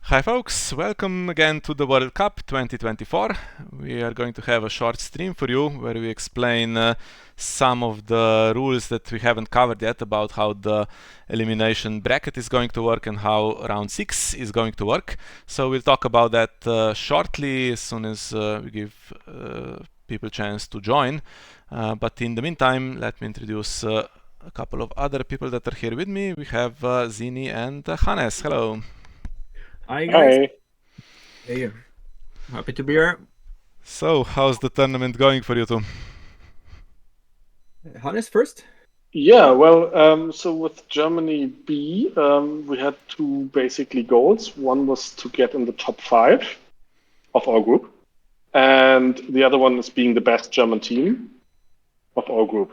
Hi folks, welcome again to the World Cup 2024. We are going to have a short stream for you where we explain some of the rules that we haven't covered yet about how the elimination bracket is going to work and how round 6 is going to work. So we'll talk about that shortly as soon as we give people a chance to join. But in the meantime, let me introduce a couple of other people that are here with me. We have Zini and Hannes. Hello. Hi guys. Hi. Hey, happy to be here. So, how's the tournament going for you two? Hannes first. Yeah, well, so with Germany B, we had two basically goals. One was to get in the top five of our group, and the other one is being the best German team of our group.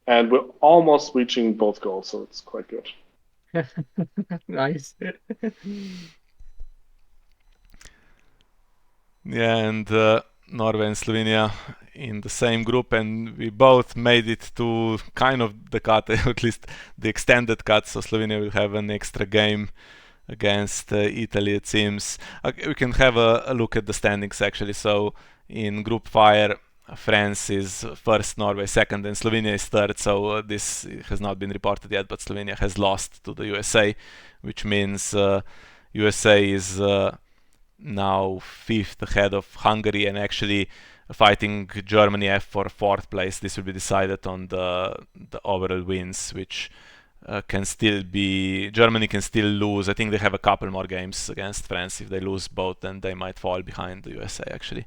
And we're almost reaching both goals, so it's quite good. Nice. Yeah, and Norway and Slovenia in the same group, and we both made it to kind of the cut, at least the extended cut. So Slovenia will have an extra game against Italy, it seems. We can have a look at the standings actually. So in Group Fire, France is first, Norway second, and Slovenia is third. So this has not been reported yet, but Slovenia has lost to the USA, which means USA is now fifth ahead of Hungary and actually fighting Germany F for fourth place. This will be decided on the overall wins, which can still be. Germany can still lose. I think they have a couple more games against France. If they lose both, then they might fall behind the USA actually.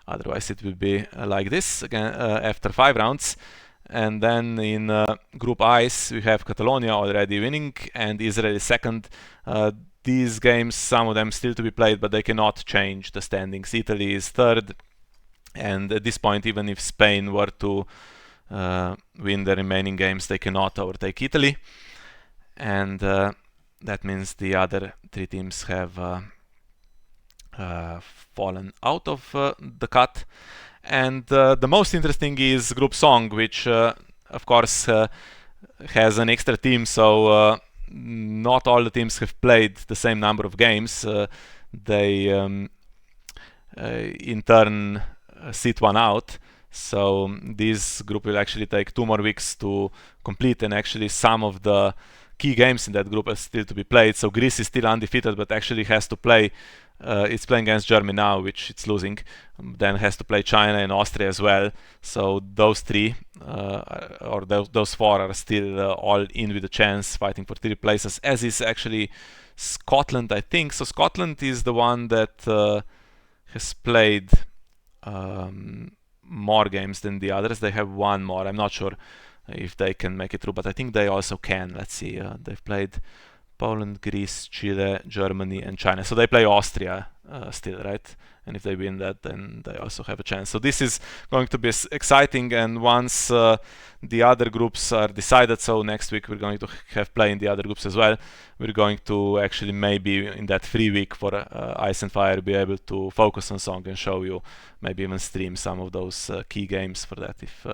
Otherwise, it will be like this again after 5 rounds. And then in Group I's, we have Catalonia already winning and Israel is second. These games, some of them still to be played, but they cannot change the standings. Italy is third, and at this point, even if Spain were to win the remaining games, they cannot overtake Italy. And that means the other three teams have fallen out of the cut. And the most interesting is Group Song, which of course has an extra team, so not all the teams have played the same number of games. They in turn sit one out. So this group will actually take 2 more weeks to complete, and actually some of the key games in that group are still to be played. So Greece is still undefeated, but actually has to play. It's playing against Germany now, which it's losing. Then has to play China and Austria as well. So those three, or those four, are still all in with a chance, fighting for 3 places. As is actually Scotland, I think. So Scotland is the one that has played more games than the others. They have one more. I'm not sure if they can make it through, but I think they also can. Let's see. They've played Poland, Greece, Chile, Germany, and China. So they play Austria still, right? And if they win that, then they also have a chance. So this is going to be exciting. And once the other groups are decided, so next week we're going to have play in the other groups as well. We're going to actually maybe in that free week for Ice and Fire be able to focus on Song and show you, maybe even stream some of those key games for that if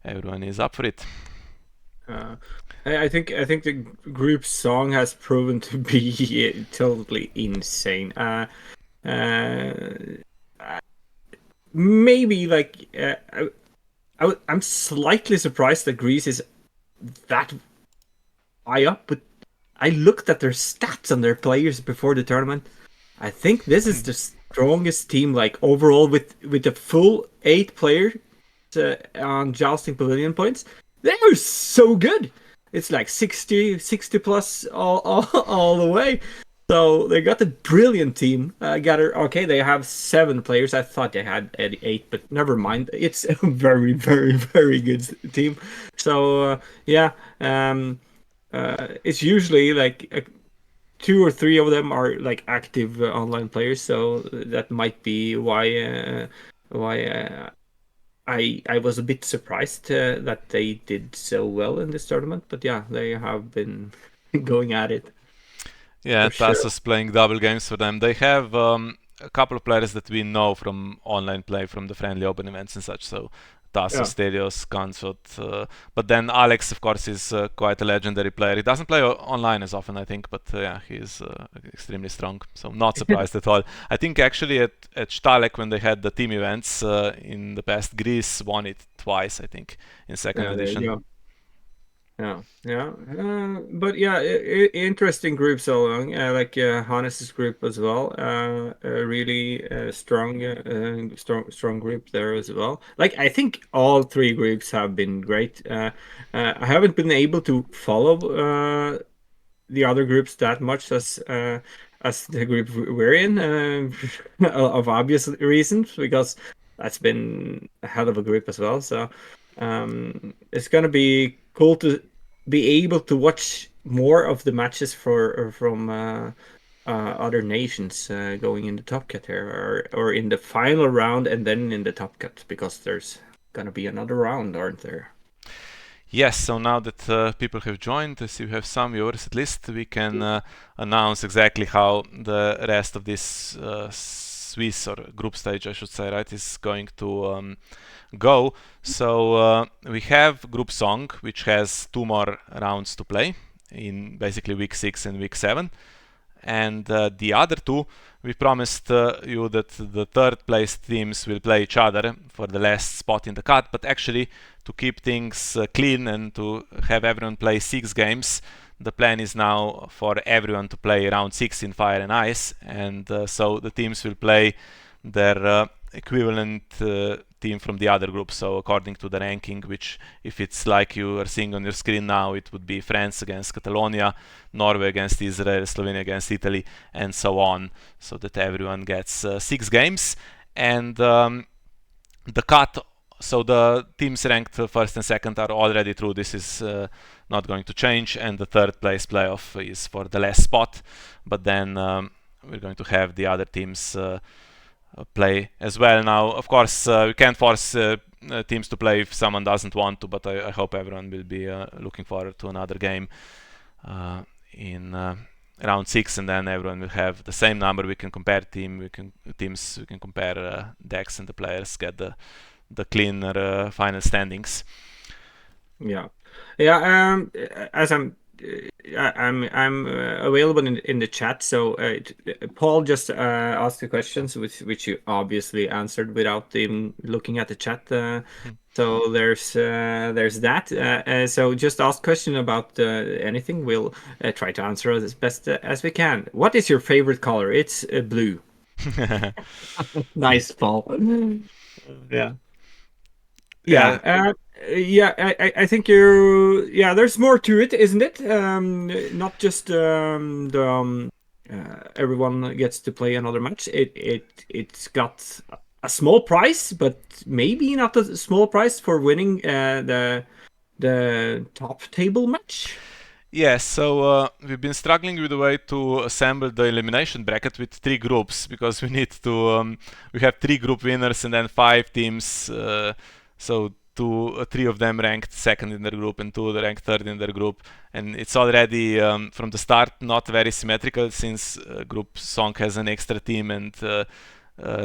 everyone is up for it. I think the group song has proven to be totally insane. Maybe like I'm slightly surprised that Greece is that high up, but I looked at their stats on their players before the tournament. I think this is the strongest team, like overall, with the full 8 players on Jousting Pavilion points. They are so good. It's like 60 plus all the way. So they got a brilliant team. Okay, they have 7 players. I thought they had 8, but never mind. It's a very, very, very good team. So yeah, it's usually like 2 or 3 of them are like active online players. So that might be why I was a bit surprised that they did so well in this tournament, but yeah, they have been going at it Yeah, for sure. Tassos playing double games for them. They have a couple of players that we know from online play, from the friendly open events and such. So Tassos, Stelios, Gansot. But then Alex, of course, is quite a legendary player. He doesn't play online as often, I think, but yeah, he's extremely strong. So not surprised at all. I think actually at Stalek, when they had the team events in the past, Greece won it twice, I think, in second edition. But yeah, interesting groups along. Like Hannes's group as well. A really strong group there as well. Like I think all three groups have been great. I haven't been able to follow the other groups that much as the group we're in, of obvious reasons, because that's been a hell of a group as well. So it's gonna be cool to be able to watch more of the matches from other nations going in the top cut here, or in the final round and then in the top cut, because there's gonna be another round, aren't there? Yes, so now that people have joined, as you have some viewers at least, we can announce exactly how the rest of this Swiss or group stage, I should say, right, is going to go. So we have Group Song, which has 2 more rounds to play in basically week 6 and week 7. And the other 2, we promised you that the third place teams will play each other for the last spot in the cut, but actually to keep things clean and to have everyone play 6 games, the plan is now for everyone to play round 6 in Fire and Ice, and so the teams will play their equivalent team from the other group. So according to the ranking, which if it's like you are seeing on your screen now, it would be France against Catalonia, Norway against Israel, Slovenia against Italy, and so on, so that everyone gets 6 games. And the cut, so the teams ranked first and second are already through. This is not going to change, and the third place playoff is for the last spot, but then we're going to have the other teams play as well. Now, of course, we can't force teams to play if someone doesn't want to, but I hope everyone will be looking forward to another game in round 6, and then everyone will have the same number. We can compare teams, we can compare decks, and the players get the cleaner final standings. Yeah. As I'm available in the chat. So Paul just asked the questions, which you obviously answered without even looking at the chat. So there's that. So just ask question about anything. We'll try to answer as best as we can. What is your favorite color? It's blue. Nice, Paul. Yeah. I think there's more to it, isn't it? Not just everyone gets to play another match. It's got a small prize, but maybe not a small prize for winning the top table match. Yes, so we've been struggling with the way to assemble the elimination bracket with 3 groups, because we need to we have 3 group winners and then 5 teams. So 3 of them ranked second in their group and 2 ranked third in their group, and it's already from the start not very symmetrical, since Group Song has an extra team, and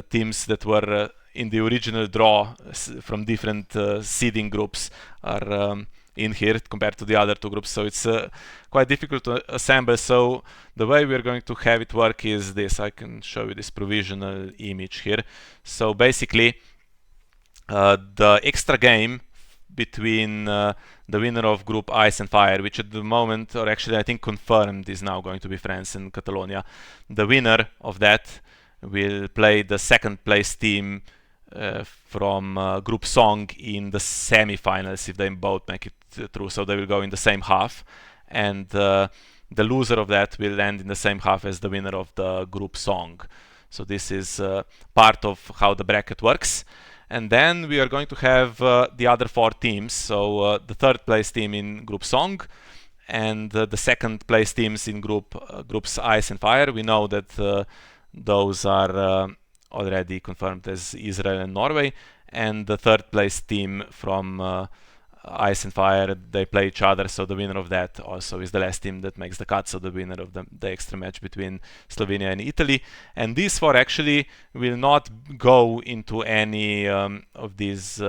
teams that were in the original draw from different seeding groups are in here compared to the other 2 groups, so it's quite difficult to assemble. So the way we're going to have it work is this. I can show you this provisional image here. So basically the extra game between the winner of Group Ice and Fire, which at the moment, or actually I think confirmed, is now going to be France and Catalonia. The winner of that will play the second place team from Group Song in the semi-finals if they both make it through. So they will go in the same half, and the loser of that will end in the same half as the winner of the Group Song. So this is part of how the bracket works. And then we are going to have the other 4 teams. So the third place team in Group Song, and the second place teams in Groups Ice and Fire. We know that those are already confirmed as Israel and Norway. And the third place team from Ice and Fire, they play each other, so the winner of that also is the last team that makes the cut, so the winner of the extra match between Slovenia and Italy. And these 4 actually will not go into any of these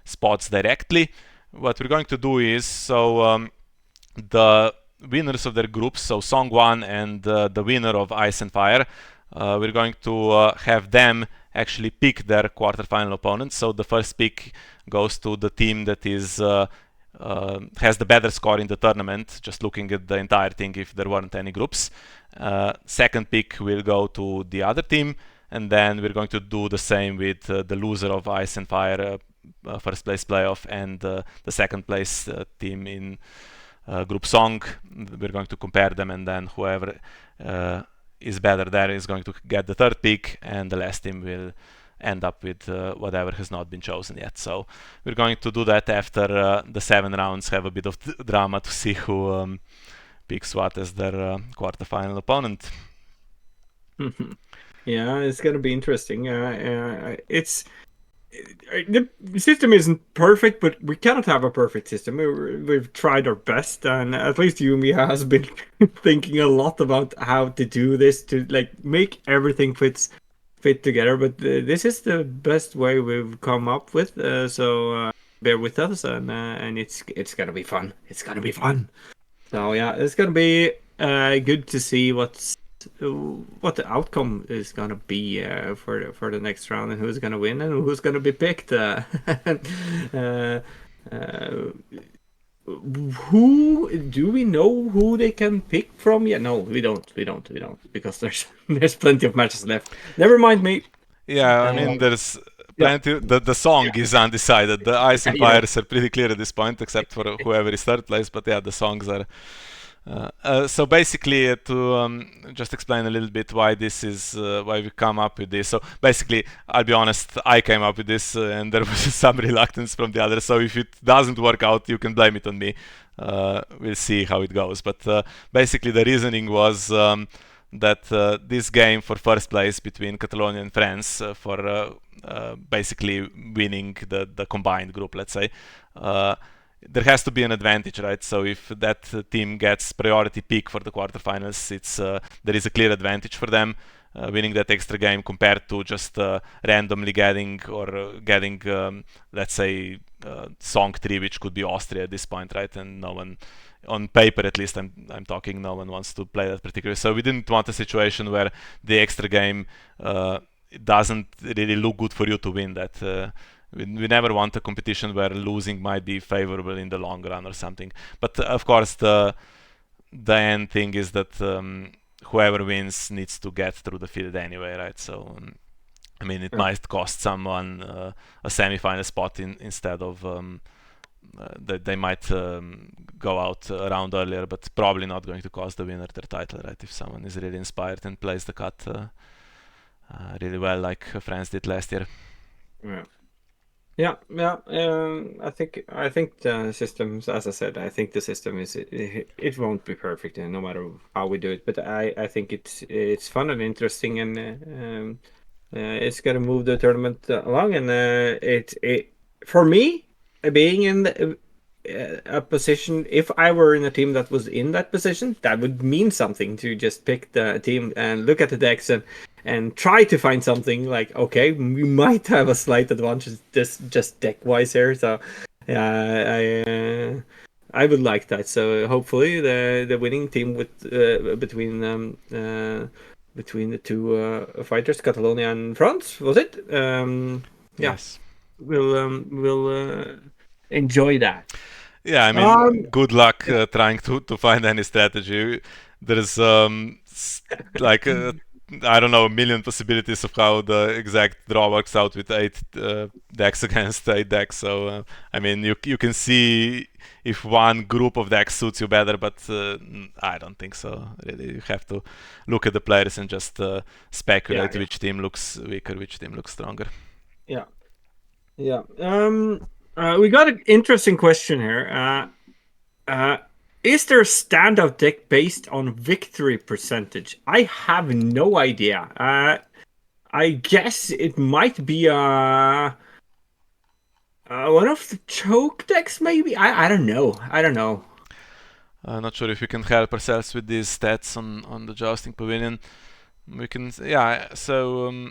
spots directly. What we're going to do is, the winners of their groups, so Song 1 and the winner of Ice and Fire, we're going to have them actually pick their quarterfinal opponents. So the first pick goes to the team that has the better score in the tournament, just looking at the entire thing if there weren't any groups. Second pick will go to the other team, and then we're going to do the same with the loser of Ice and Fire first place playoff and the second place team in group Song. We're going to compare them, and then whoever is better there is going to get the third pick, and the last team will end up with whatever has not been chosen yet. So we're going to do that after the 7 rounds, have a bit of drama to see who picks what as their quarterfinal opponent. Yeah, it's gonna be interesting. It's the system isn't perfect, but we cannot have a perfect system. We've tried our best, and at least Yumi has been thinking a lot about how to do this to like make everything fit together. But this is the best way we've come up with. So bear with us, and it's gonna be fun. It's gonna be fun. So yeah, it's gonna be good to see what the outcome is gonna be for the next round, and who's gonna win and who's gonna be picked. Who do we know who they can pick from? Yeah, no, we don't, because there's plenty of matches left. Never mind me. Yeah, I mean, there's plenty. The song is undecided. The Ice and Fires are pretty clear at this point, except for whoever is third place. But yeah, the songs are. So basically, to just explain a little bit why this is why we come up with this. So basically, I'll be honest, I came up with this, and there was some reluctance from the others. So if it doesn't work out, you can blame it on me. We'll see how it goes. But basically, the reasoning was that this game for first place between Catalonia and France for basically winning the combined group, let's say. There has to be an advantage, right? So if that team gets priority pick for the quarterfinals, there is a clear advantage for them winning that extra game compared to just randomly getting let's say, Song 3, which could be Austria at this point, right? And no one, on paper at least, I'm talking, no one wants to play that particularly. So we didn't want a situation where the extra game doesn't really look good for you to win that. We never want a competition where losing might be favorable in the long run or something. But of course, the end thing is that whoever wins needs to get through the field anyway, right? So I mean, it might cost someone a semi-final spot instead of they might go out a round earlier, but probably not going to cost the winner their title, right? If someone is really inspired and plays the cut really well, like France did last year. Yeah. I think the systems, as I said, I think the system it won't be perfect, no matter how we do it. But I think it's fun and interesting, and it's gonna move the tournament along. And it for me, being in a position, if I were in a team that was in that position, that would mean something to just pick the team and look at the decks and try to find something like, okay, we might have a slight advantage just deck wise here. So I would like that. So hopefully the winning team with between the two fighters, Catalonia and France, was it? Yes. We'll enjoy that. Yeah, I mean, good luck trying to find any strategy. There's like I don't know, a million possibilities of how the exact draw works out with 8 decks against 8 decks. So I mean, you can see if one group of decks suits you better, but I don't think so. Really, you have to look at the players and just speculate which team looks weaker, which team looks stronger. Yeah. We got an interesting question here. Is there a standout deck based on victory percentage? I have no idea. I guess it might be one of the choke decks, maybe? I don't know. I'm not sure if we can help ourselves with these stats on the Jousting Pavilion. We can, yeah, so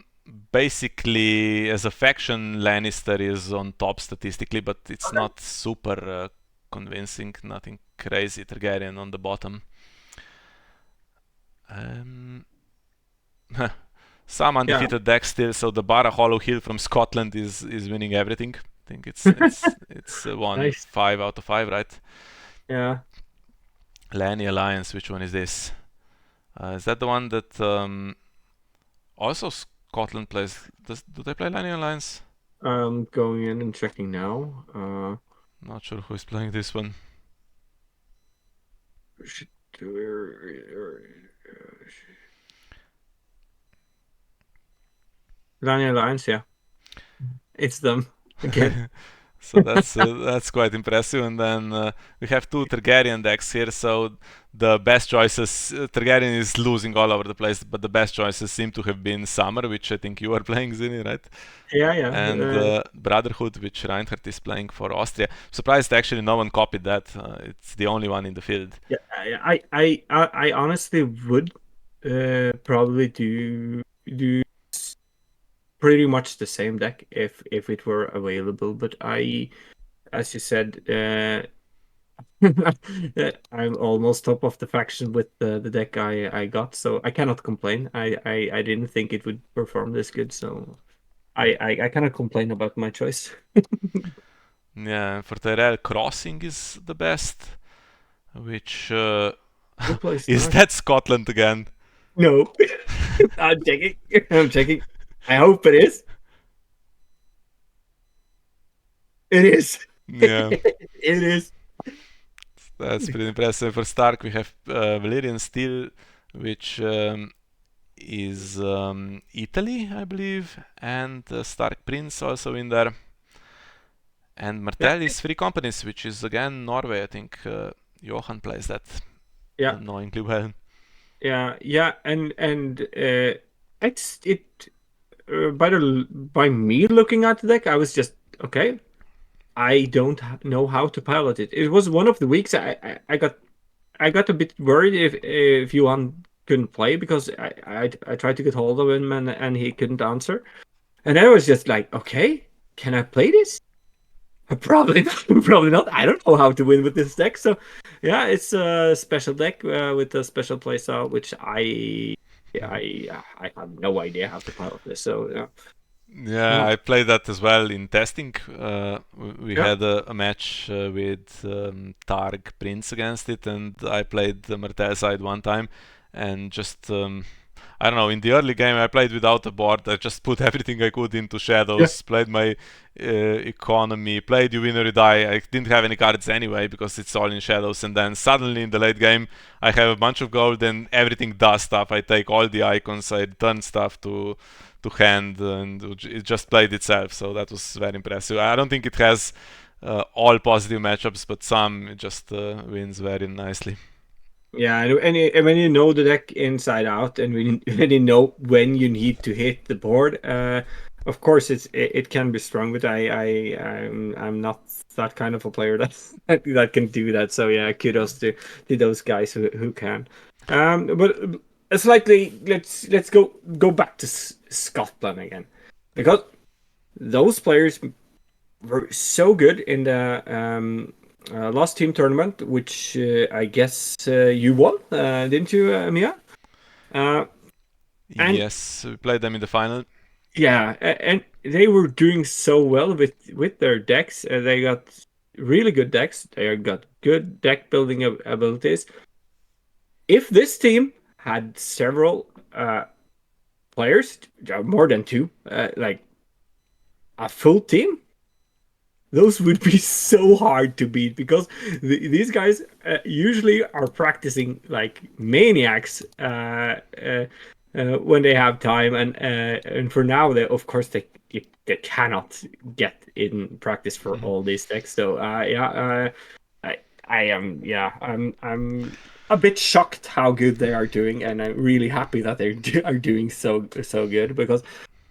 basically, as a faction, Lannister is on top statistically, but it's Okay. not super convincing. Nothing crazy. Targaryen on the bottom. Um, some Yeah. undefeated decks still. So the Bara Hollow Hill from Scotland is winning everything. I think it's won Nice. 5 out of 5, right? Yeah. Lanny Alliance. Which one is this? Is that the one that also Scotland plays? Do they play Lanny Alliance? I'm going in and checking now. Not sure who is playing this one. Should- Daniel Lyons, yeah. It's them again. So that's quite impressive. And then we have two Targaryen decks here. So the best choices, Targaryen is losing all over the place, but the best choices seem to have been Summer, which I think you are playing, Zini, right? Yeah, yeah. And Brotherhood, which Reinhardt is playing for Austria. Surprised actually no one copied that. It's the only one in the field. Yeah, I honestly would probably do pretty much the same deck if it were available, but as you said, I'm almost top of the faction with the deck I got, so I cannot complain. I didn't think it would perform this good, so I cannot complain about my choice. Yeah, for Tyrell, Crossing is the best, which Who plays is that? that Scotland again? No, I'm checking. I'm checking. I hope it is. It is. Yeah. It is. That's pretty impressive. For Stark, we have Valyrian Steel, which is Italy, I believe, and Stark Prince also in there. And Yeah, Martell is Free Companies, which is again Norway. I think Johan plays that yeah, annoyingly well. yeah, and it's it by me looking at the deck, I was just okay. I don't know how to pilot it. It was one of the weeks I got a bit worried if Johan couldn't play because I tried to get hold of him and he couldn't answer. And I was just like, okay, can I play this? Probably not. Probably not. I don't know how to win with this deck. So, yeah, it's a special deck with a special playstyle, which I have no idea how to pilot this. So, yeah, Yeah, I played that as well in testing. We yeah, had a match with Targ Prince against it, and I played the Martel side one time, and just I don't know. In the early game, I played without a board. I just put everything I could into yeah, shadows. Played my economy. Played you win or you die. I didn't have any cards anyway because it's all in shadows. And then suddenly in the late game, I have a bunch of gold and everything does stuff. I take all the icons. I turn stuff to hand, and it just played itself. So that was very impressive. I don't think it has all positive matchups, but some it just wins very nicely. yeah. And when you know the deck inside out, and when you know when you need to hit the board, of course it can be strong. But I'm not that kind of a player that that can do that. So yeah, kudos to those guys who can. But slightly, let's go back to Scotland again, because those players were so good in the last team tournament, which I guess you won, didn't you, Mia? Uh, and Yes, we played them in the final. yeah, and they were doing so well with their decks. They got really good decks. They got good deck building abilities. If this team had several players, more than two, like a full team, those would be so hard to beat because these guys usually are practicing like maniacs when they have time, and for now they of course they cannot get in practice for all these decks. So I am yeah I'm a bit shocked how good they are doing, and I'm really happy that they are doing so good because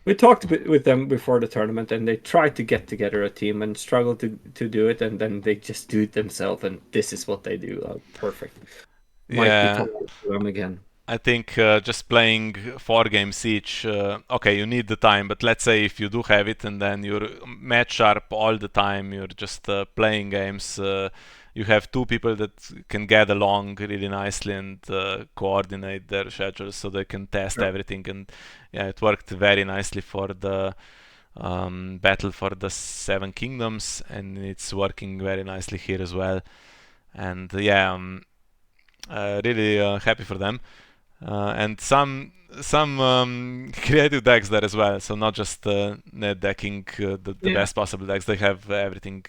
we talked with them before the tournament, and they tried to get together a team and struggled to do it, and then they just do it themselves, and this is what they do. Perfect. Might be Yeah, talking to them again. I think just playing 4 games each, okay, you need the time, but let's say if you do have it and then you're match sharp all the time, you're just playing games, you have 2 people that can get along really nicely and coordinate their schedules so they can test Yeah. everything. And yeah, it worked very nicely for the Battle for the Seven Kingdoms, and it's working very nicely here as well. And yeah, really happy for them. And some creative decks there as well. So not just net decking the Yeah. best possible decks. They have everything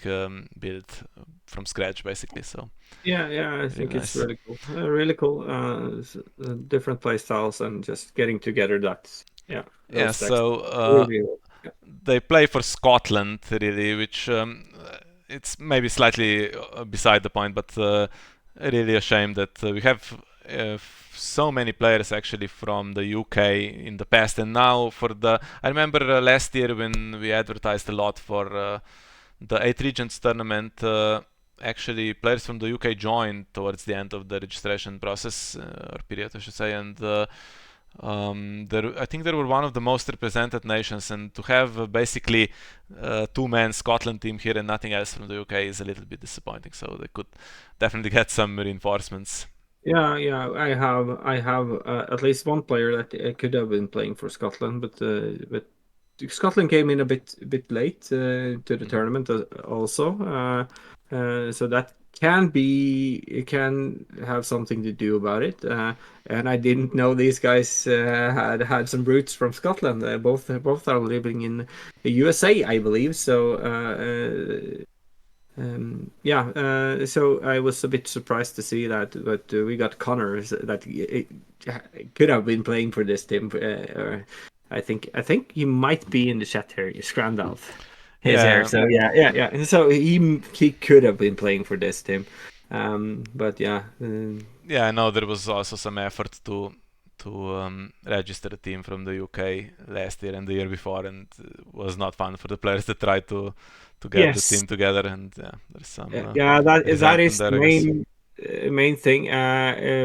built from scratch basically. So Yeah, I really think it's nice. really cool. Really cool. Different play styles and just getting together. That's yeah, Yeah. those decks. So Really, yeah. they play for Scotland really, which it's maybe slightly beside the point, but really a shame that we have so many players actually from the UK in the past, and now for the I remember last year when we advertised a lot for the 8 Regions tournament. Actually, players from the UK joined towards the end of the registration process or period, I should say, and I think they were one of the most represented nations, and to have basically 2-man Scotland team here and nothing else from the UK is a little bit disappointing. So they could definitely get some reinforcements. Yeah. I have at least one player that could have been playing for Scotland, but Scotland came in a bit late to the Mhm. tournament also. So that can have something to do about it. And I didn't know these guys had some roots from Scotland. Both are living in the USA, I believe. So yeah, so I was a bit surprised to see that, but we got Connor that could have been playing for this team. I think he might be in the chat here. Scrandalf is here, Yeah, so yeah. And so he could have been playing for this team, but yeah, yeah, I know there was also some effort to register a team from the UK last year and the year before, and it was not fun for the players that tried to get the yes, team together. And yeah, there's some yeah, that resentment is the there, I guess. main thing,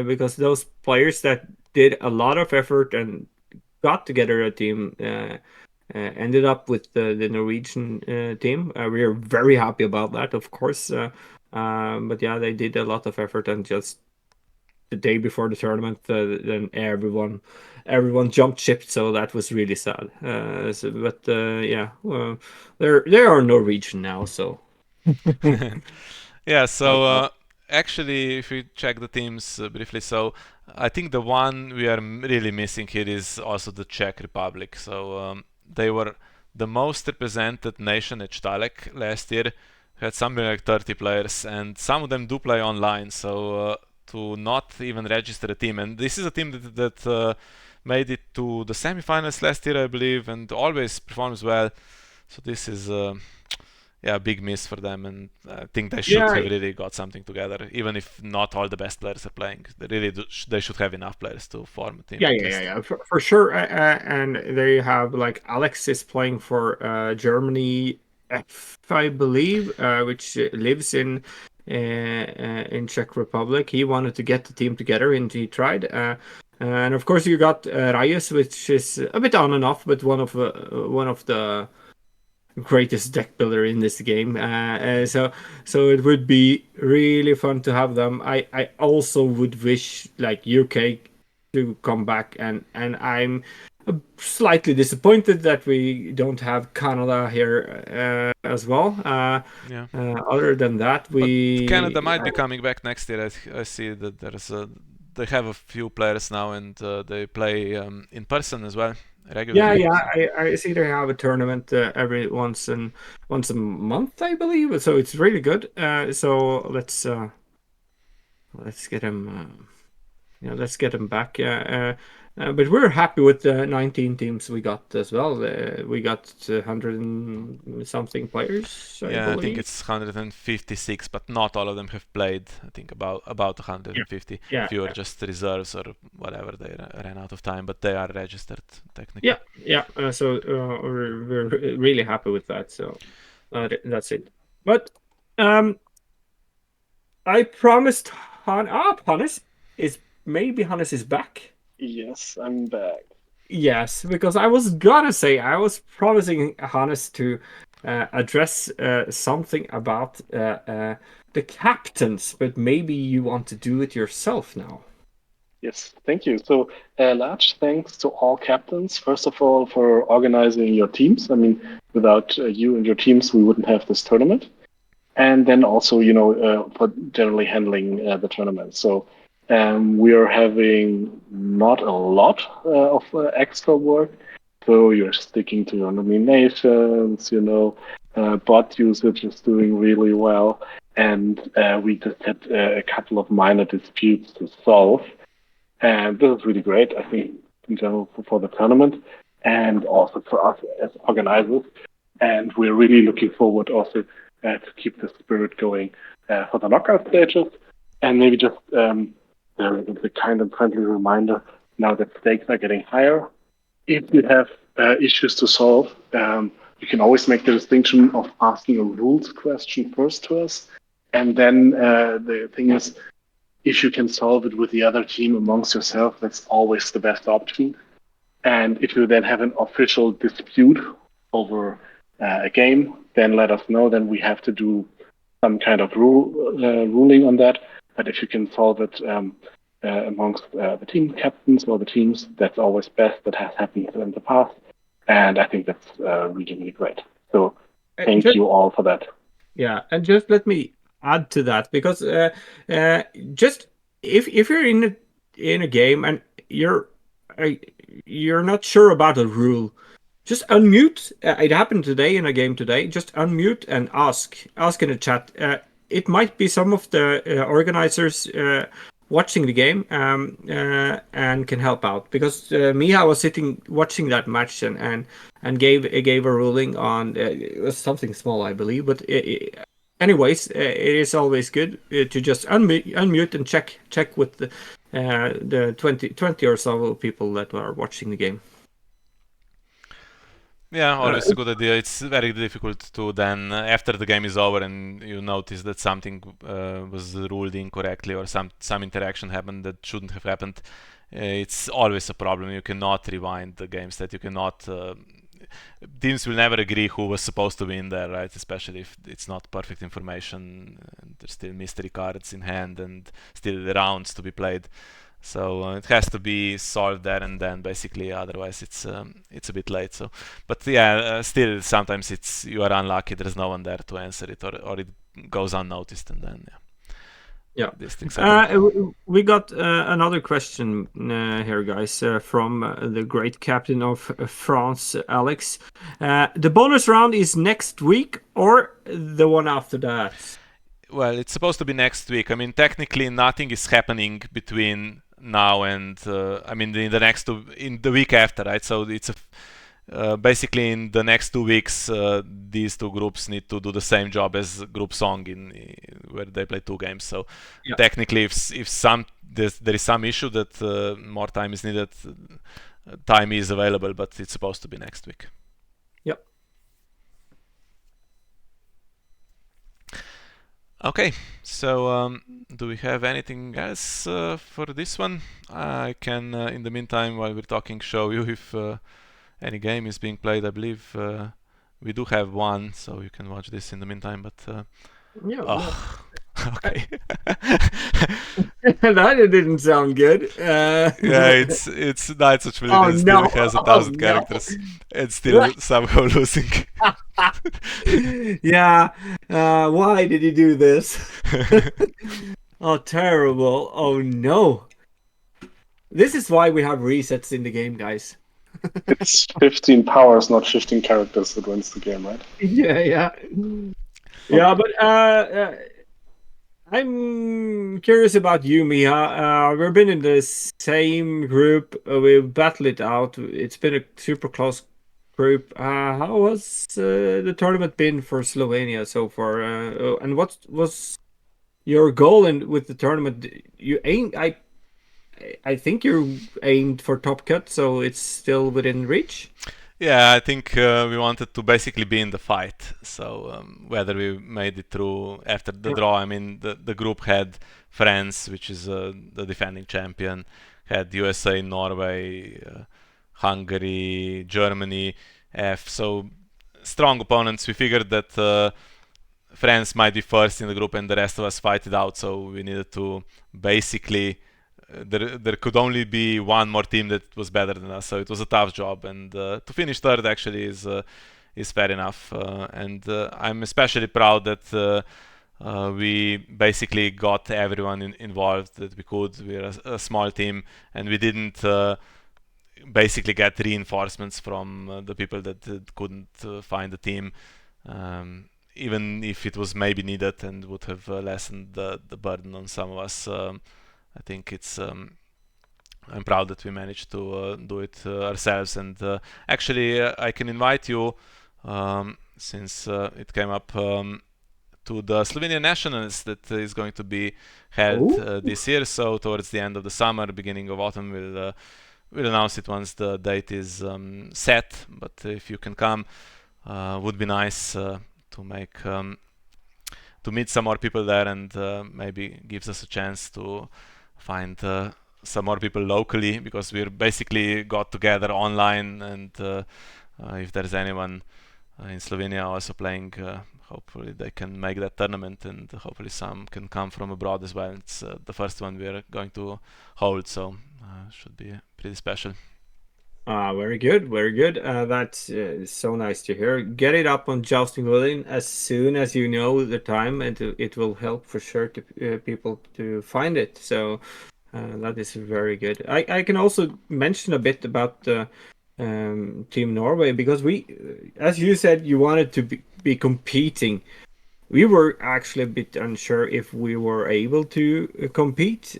because those players that did a lot of effort and got together a team ended up with the Norwegian team. We are very happy about that, of course. But yeah, they did a lot of effort, and just the day before the tournament, then everyone jumped ship. So that was really sad. But yeah, well, they are Norwegian now, so. Yeah, so actually, if we check the teams briefly, so I think the one we are really missing here is also the Czech Republic. So they were the most represented nation at Stalek last year, had something like 30 players, and some of them do play online. So to not even register a team, and this is a team that made it to the semifinals last year, I believe, and always performs well. So this is yeah, big miss for them, and I think they should Yeah, have really got something together, even if not all the best players are playing. They really they should have enough players to form a team yeah, at yeah, yeah, least. yeah, for sure. And they have like Alex is playing for Germany F, I believe, which lives in Czech Republic. He wanted to get the team together, and he tried. And of course, you got Reyes, which is a bit on and off, but one of the greatest deck builder in this game. So it would be really fun to have them. I also would wish like UK to come back, and I'm slightly disappointed that we don't have Canada here as well. Yeah, Other than that, but Canada we might be coming back next year. I see that they have a few players now, and they play in person as well yeah, regularly. yeah. So I see they have a tournament every once a month, I believe. So it's really good. So let's get him. Let's get him back. Yeah, but we're happy with the 19 teams we got as well. We got 100 and something players, I yeah, I think believe. it's 156, but not all of them have played. I think about Yeah, 150. yeah, Fewer just reserves or whatever they ran out of time, but they are registered technically. yeah. So we're really happy with that. So that's it. But um, I promised Hannes is maybe Hannes is back. Yes, I'm back. Yes, because I was gonna say I was promising Hannes to address something about the captains, but maybe you want to do it yourself now. Yes, thank you. So, large thanks to all captains, first of all, for organizing your teams. I mean, without you and your teams, we wouldn't have this tournament. And then also, for generally handling the tournament. So, we are having not a lot of extra work. So, you're sticking to your nominations, bot usage is doing really well. And we just had a couple of minor disputes to solve. And this is really great, I think, in general for the tournament and also for us as organizers. And we're really looking forward also to keep the spirit going for the knockout stages. And maybe just the kind and friendly reminder now that stakes are getting higher. If you have issues to solve, you can always make the distinction of asking a rules question first to us. And then the thing is, if you can solve it with the other team amongst yourself, that's always the best option. And if you then have an official dispute over a game, then let us know. Then we have to do some kind of ruling on that. But if you can solve it amongst the team captains or the teams, that's always best. That has happened in the past. And I think that's really, really great. So thank Just, you all for that. yeah, and just let me add to that because just if you're in a game and uh, you're not sure about a rule, just unmute. It happened today in a game today. Just unmute and ask in the chat. It might be some of the organizers watching the game and can help out because Miha was sitting watching that match and gave a ruling on it was something small, I believe. But anyways, it is always good to just unmute and check with the 20 or so people that are watching the game. Yeah, always a good idea. It's very difficult to then, after the game is over and you notice that something was ruled incorrectly or some interaction happened that shouldn't have happened. It's always a problem. You cannot rewind the games. That you cannot. Teams will never agree who was supposed to win there, right? Especially if it's not perfect information. And there's still mystery cards in hand and still the rounds to be played. So it has to be solved there and then, basically. Otherwise, it's a bit late. So, but yeah, still sometimes it's you are unlucky. There's no one there to answer it, or it goes unnoticed, and then Yeah. these things happen. We got another question here, guys, from the great captain of France, Alex. The bonus round is next week or the one after that? Well, it's supposed to be next week. I mean, technically, nothing is happening between now and I mean in the week after, right? So it's basically in the next 2 weeks, these two groups need to do the same job as Group Song where they play 2 games. So Yeah. technically, if there is some issue that more time is needed, time is available, but it's supposed to be next week. Yep. Okay, so do we have anything else for this one? I can, in the meantime, while we're talking, show you if any game is being played. I believe we do have one, so you can watch this in the meantime. But okay. That didn't sound good. Yeah, it's Night Such Oh Millionaire still no! has a Oh thousand no! characters and still somehow losing. Yeah. Why did you do this? Oh, terrible! Oh no! This is why we have resets in the game, guys. It's 15 powers, not 15 characters that wins the game, right? Yeah. But I'm curious about you, Miha. We've been in the same group. We've battled it out. It's been a super close group. How has the tournament been for Slovenia so far? And what was your goal with the tournament? You aimed. I think you aimed for top cut, so it's still within reach. Yeah, I think we wanted to basically be in the fight. So whether we made it through after the Yeah. draw, I mean, the group had France, which is the defending champion, had USA, Norway, Hungary, Germany, F. So strong opponents. We figured that France might be first in the group and the rest of us fight it out. So we needed to basically there could only be one more team that was better than us, so it was a tough job. And to finish third actually is fair enough. And I'm especially proud that we basically got everyone involved that we could. We're a small team, and we didn't basically get reinforcements from the people that couldn't find a team. Even if it was maybe needed and would have lessened the burden on some of us. I think it's I'm proud that we managed to do it ourselves. And actually, I can invite you, since it came up, to the Slovenian Nationals that is going to be held this year. So towards the end of the summer, beginning of autumn, we'll announce it once the date is set. But if you can come, would be nice to make to meet some more people there, and maybe gives us a chance to find some more people locally, because we're basically got together online. And if there's anyone in Slovenia also playing, hopefully they can make that tournament, and hopefully some can come from abroad as well. It's the first one we're going to hold, so should be pretty special. Very good, very good. That's so nice to hear. Get it up on Jousting Willing as soon as you know the time, and it will help for sure to people to find it. So that is very good. I can also mention a bit about Team Norway, because we, as you said, you wanted to be competing. We were actually a bit unsure if we were able to compete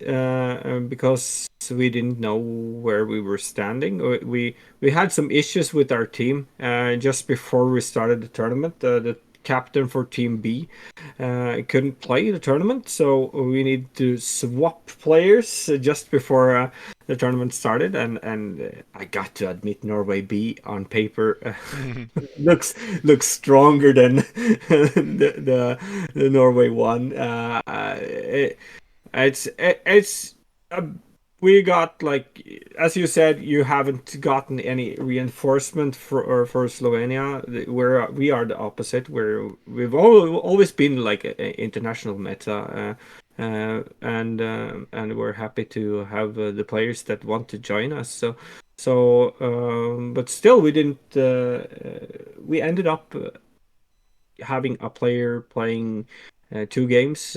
because we didn't know where we were standing. We had some issues with our team just before we started the tournament. The captain for Team B couldn't play the tournament, so we need to swap players just before the tournament started. And I got to admit, Norway B on paper looks stronger than the Norway one. It's we got, like, as you said, you haven't gotten any reinforcement for Slovenia. We are the opposite. We've always been like a international meta. And we're happy to have the players that want to join us. But still, we didn't. We ended up having a player playing 2 games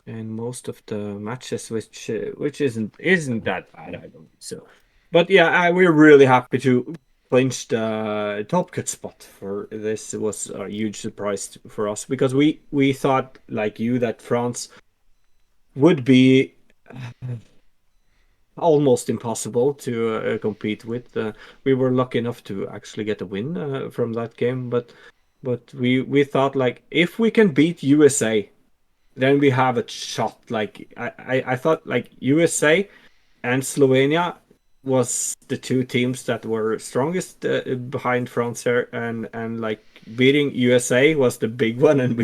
in most of the matches, which isn't that bad, I don't think so. But yeah, we're really happy to clinch the top cut spot for this. It was a huge surprise for us, because we thought, like you, that France would be almost impossible to compete with. We were lucky enough to actually get a win from that game, but we thought, like, if we can beat USA, then we have a shot. Like, I thought, like, USA and Slovenia was the 2 teams that were strongest behind France here, and like beating USA was the big one, and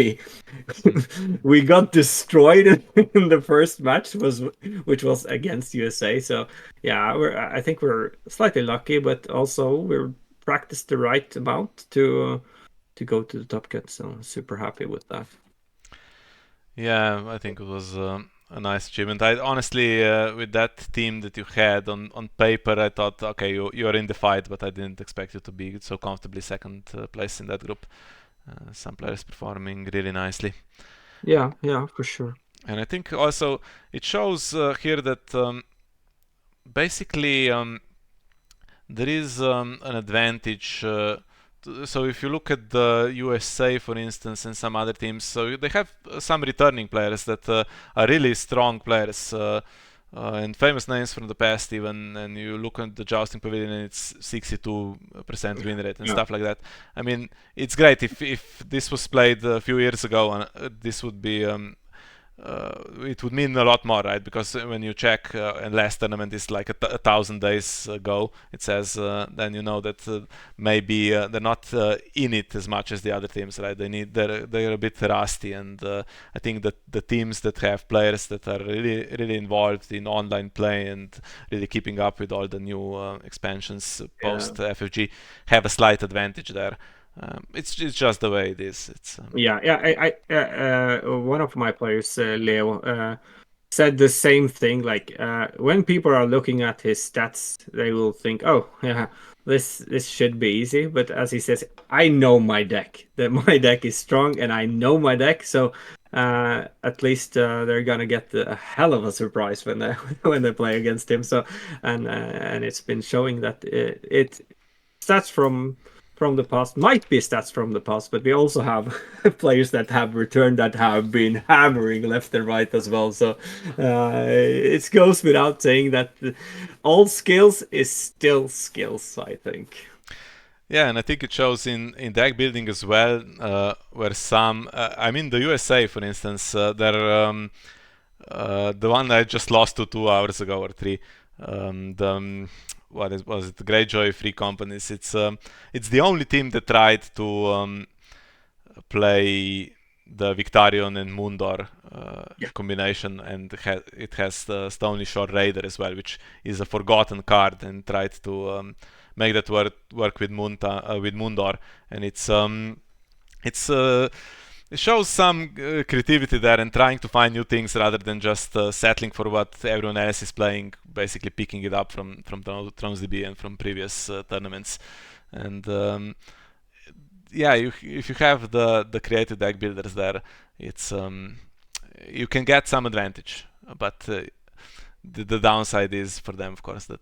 we got destroyed in the first match, which was against USA. So yeah, I think we're slightly lucky, but also we're practiced the right amount to go to the top cut. So super happy with that. Yeah, I think it was a nice achievement. I honestly, with that team that you had on paper, I thought, okay, you're in the fight, but I didn't expect you to be so comfortably second place in that group. Some players performing really nicely. Yeah, for sure. And I think also it shows here that basically there is an advantage. So if you look at the USA, for instance, and some other teams, so they have some returning players that are really strong players and famous names from the past even. And you look at the jousting pavilion, and it's 62% win rate and Yeah. stuff like that. I mean, it's great if this was played a few years ago, and this would be it would mean a lot more, right? Because when you check, and last tournament is like 1,000 days ago, it says, then you know that maybe they're not in it as much as the other teams, right? They're a bit rusty, and I think that the teams that have players that are really involved in online play and really keeping up with all the new expansions post FFG have a slight advantage there. It's just the way it is. It's one of my players, Leo, said the same thing. Like when people are looking at his stats, they will think, "Oh, yeah, this should be easy." But as he says, I know my deck. That my deck is strong, and I know my deck. So at least they're gonna get a hell of a surprise when they when they play against him. So and it's been showing that it stats from the past might be stats from the past, but we also have players that have returned that have been hammering left and right as well. So it goes without saying that all skills is still skills, I think. Yeah, and I think it shows in deck building as well, where some, I mean, the USA, for instance, the one I just lost to 2 hours ago or three, was it? The Greyjoy Free Companies. It's the only team that tried to play the Victarion and Mundor combination, and it has the Stony Shore Raider as well, which is a forgotten card, and tried to make that work with Mundor, and it shows some creativity there and trying to find new things rather than just settling for what everyone else is playing, basically picking it up from ThronsDB and from previous tournaments. And yeah, if you have the creative deck builders there, it's you can get some advantage, but the downside is for them, of course, that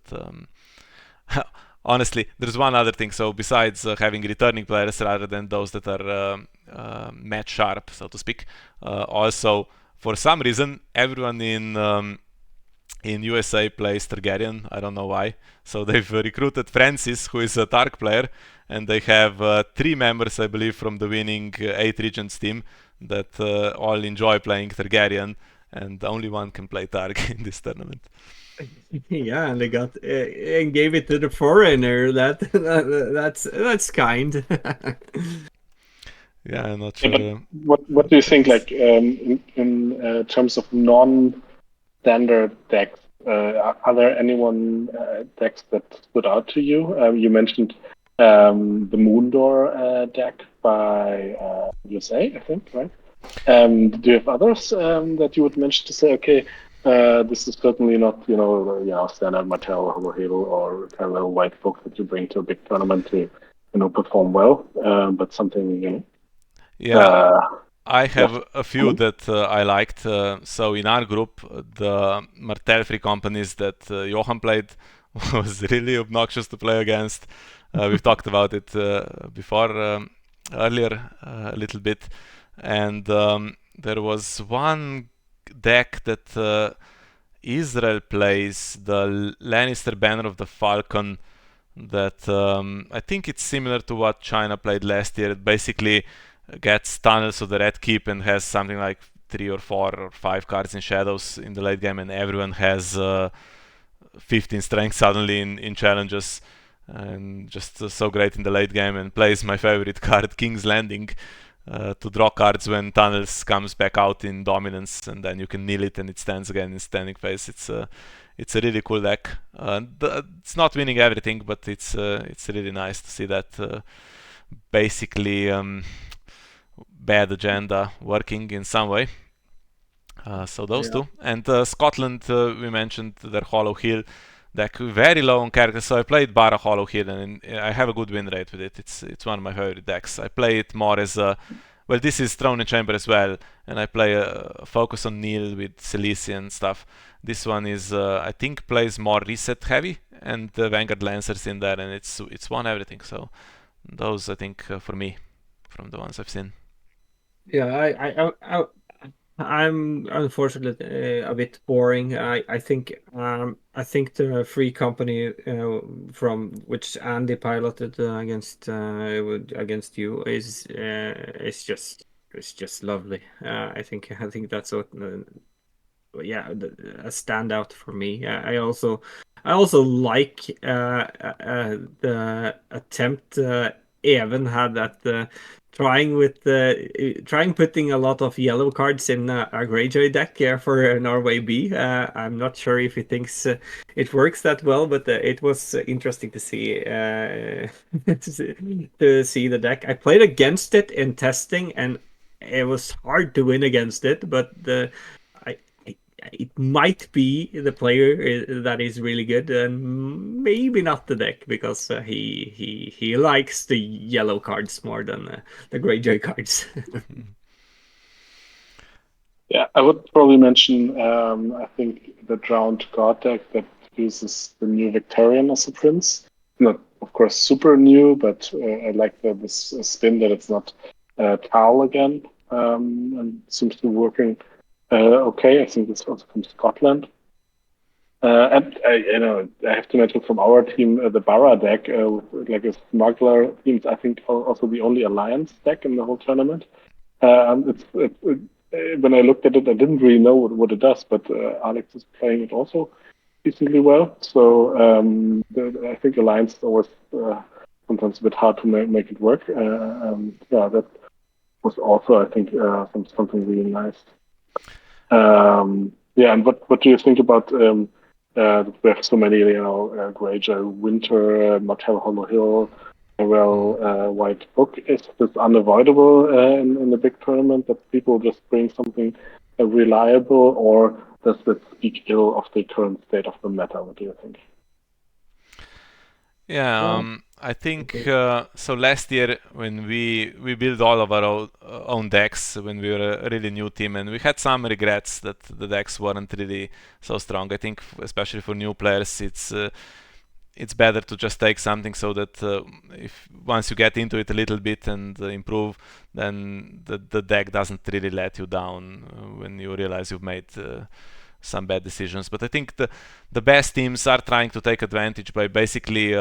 honestly, there's one other thing. So besides having returning players rather than those that are match sharp, so to speak, also for some reason everyone in USA plays Targaryen. I don't know why. So they've recruited Francis, who is a Tark player, and they have 3 members, I believe, from the winning 8 Regents team that all enjoy playing Targaryen, and only one can play Tark in this tournament. Yeah, and they got and gave it to the foreigner. That's kind. Yeah, I'm not Yeah, sure. but what do you think, like in terms of non-standard decks? Are there anyone decks that stood out to you? You mentioned the Moondor deck by USA, I think, right? Do you have others that you would mention to say, okay, this is certainly not, standard Mattel or Halo or parallel white folk that you bring to a big tournament to, perform well, but something, Yeah, I have yeah. a few that I liked. So in our group, the Martel Free Companies that Johan played was really obnoxious to play against. We've talked about it before, earlier, a little bit. And there was one deck that Israel plays, the Lannister Banner of the Falcon, that I think it's similar to what China played last year. It basically gets Tunnels of the Red Keep and has something like 3 or 4 or 5 cards in Shadows in the late game, and everyone has 15 strength suddenly in challenges, and just so great in the late game, and plays my favorite card, King's Landing, to draw cards when Tunnels comes back out in dominance, and then you can kneel it and it stands again in standing phase. It's a really cool deck. It's not winning everything, but it's really nice to see that basically bad agenda working in some way. So those two. And Scotland, we mentioned their Hollow Hill deck, very low on characters. So I played Bara Hollow Hill, and I have a good win rate with it. It's one of my favorite decks. I play it more as a this is Throne and Chamber as well, and I play a focus on Neil with Celici and stuff. This one is, I think, plays more reset heavy, and the Vanguard Lancers in there, and it's won everything. So those, I think, for me, from the ones I've seen. Yeah, I'm unfortunately a bit boring. I think the free company from which Andy piloted against you is just It's just lovely. I think that's what. Yeah, a standout for me. I also like the attempt Even had at trying putting a lot of yellow cards in a Greyjoy deck for Norway B. I'm not sure if he thinks it works that well, but it was interesting to see to see the deck. I played against it in testing, and it was hard to win against it, but the I it might be the player that is really good, and maybe not the deck because he likes the yellow cards more than the Greyjoy cards. Yeah, I would probably mention, I think, the Drowned God deck that uses the new Victorian as a prince. Not, of course, super new, but I like this spin that it's not Tal again, and seems to be working okay. I think it's also from Scotland. And I have to mention from our team the Barra deck, with like a smuggler team. It's, I think, also the only alliance deck in the whole tournament. When I looked at it, I didn't really know what it does, but Alex is playing it also decently well. So I think alliance is always sometimes a bit hard to make it work. Yeah, that was also, I think, something really nice. Yeah, and what do you think about we have so many, Greyjoy Winter, Martell Hollow Hill, White Book. Is this unavoidable in the big tournament that people just bring something reliable, or does it speak ill of the current state of the meta? What do you think? Yeah, I think so. Last year, when we built all of our own decks, when we were a really new team, and we had some regrets that the decks weren't really so strong. I think, especially for new players, it's better to just take something so that if once you get into it a little bit and improve, then the deck doesn't really let you down when you realize you've made some bad decisions. But I think the best teams are trying to take advantage by basically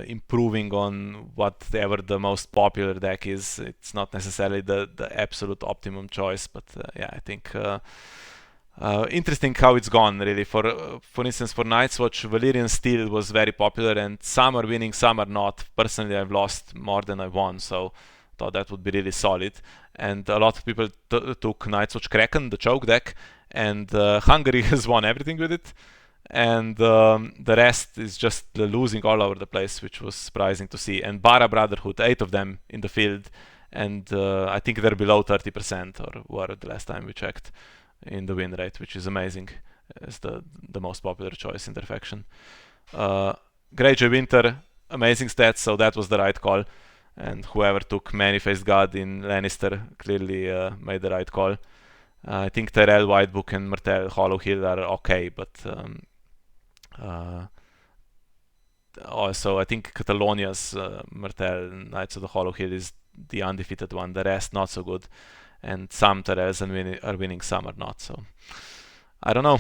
improving on whatever the most popular deck is. It's not necessarily the absolute optimum choice, but yeah, I think interesting how it's gone really. For instance, for Night's Watch, Valyrian Steel was very popular, and some are winning, some are not. Personally, I've lost more than I won, so thought that would be really solid. And a lot of people took Night's Watch Kraken, the choke deck, and Hungary has won everything with it. And the rest is just losing all over the place, which was surprising to see. And Bara Brotherhood, 8 of them in the field, and I think they're below 30%, or were the last time we checked, in the win rate, which is amazing as the most popular choice in their faction. Greyjoy Winter, amazing stats, so that was the right call. And whoever took Many-Faced God in Lannister clearly made the right call. I think Tyrell, Whitebook, and Martell Hollow Hill are okay, but also I think Catalonia's Martell Knights of the Hollow Hill is the undefeated one. The rest not so good, and some Tyrells are winning, some are not. So I don't know.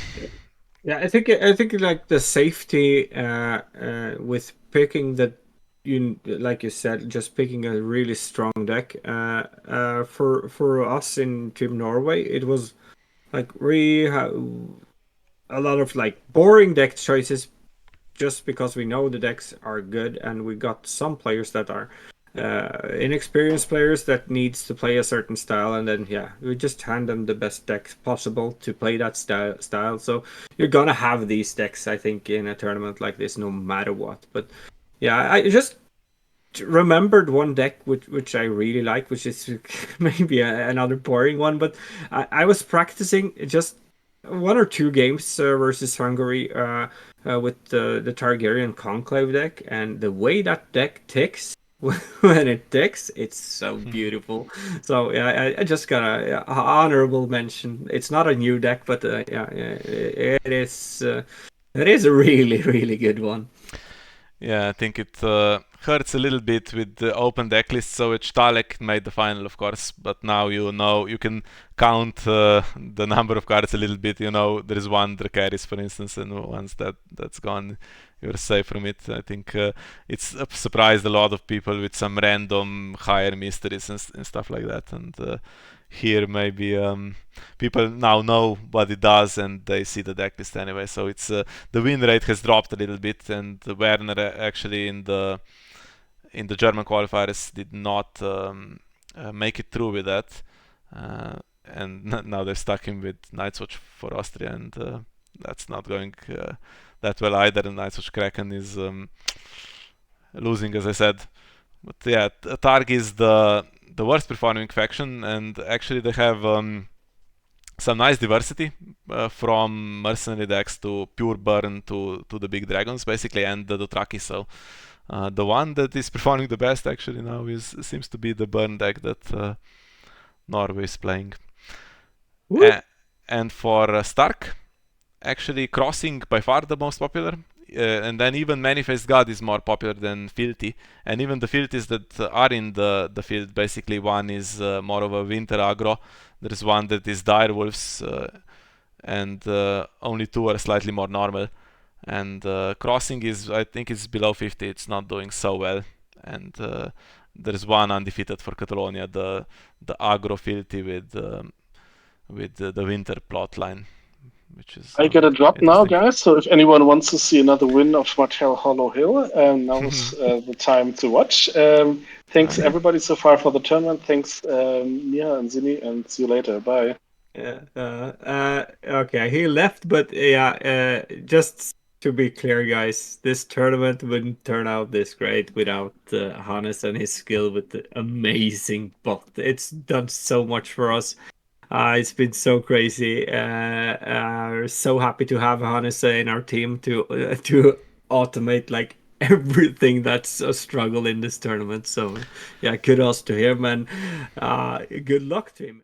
Yeah, I think like the safety with picking like you said, just picking a really strong deck. For us in Team Norway, it was like we have a lot of like boring deck choices just because we know the decks are good, and we got some players that are inexperienced players that needs to play a certain style, and then yeah, we just hand them the best decks possible to play that style. So you're gonna have these decks, I think, in a tournament like this, no matter what. But yeah, I just remembered one deck which I really like, which is maybe another boring one, but I was practicing just 1 or 2 games versus Hungary with the Targaryen Conclave deck, and the way that deck ticks when it ticks, it's so beautiful. So yeah, I just got a honorable mention. It's not a new deck, but yeah, it is a really really good one. Yeah, I think it hurts a little bit with the open deck list. So Stalek made the final, of course, but now you can count the number of cards a little bit. There is one Dracarys, for instance, and once that's gone, you're safe from it. I think it's surprised a lot of people with some random higher mysteries and stuff like that. And here maybe people now know what it does and they see the deck list anyway. So it's the win rate has dropped a little bit, and Werner actually in the German qualifiers did not make it through with that, and now they're stuck in with Night's Watch for Austria, and that's not going that well either. And Night's Watch Kraken is losing, as I said. But yeah, Targ is the worst performing faction, and actually they have some nice diversity from mercenary decks to pure burn to the big dragons basically, and the Dothraki. So the one that is performing the best actually now seems to be the burn deck that Norway is playing. And for Stark, actually Crossing by far the most popular. And then even Manifest God is more popular than Filthy. And even the Filthies that are in the field, basically one is more of a winter aggro. There's one that is Dire Wolves, and only two are slightly more normal. And Crossing I think is below 50. It's not doing so well. And there's one undefeated for Catalonia, the aggro Filthy with the winter plotline. Which is I get a drop now, interesting. guys. So if anyone wants to see another win of Martel Hollow Hill, now's the time to watch. Thanks everybody so far for the tournament. Thanks Mia and Zini, and see you later. Bye. Okay, he left, but yeah, just to be clear, guys, this tournament wouldn't turn out this great without Hannes and his skill with the amazing bot. It's done so much for us. It's been so crazy. We're so happy to have Hannes in our team to automate like everything that's a struggle in this tournament. So yeah, kudos to him, and good luck to him.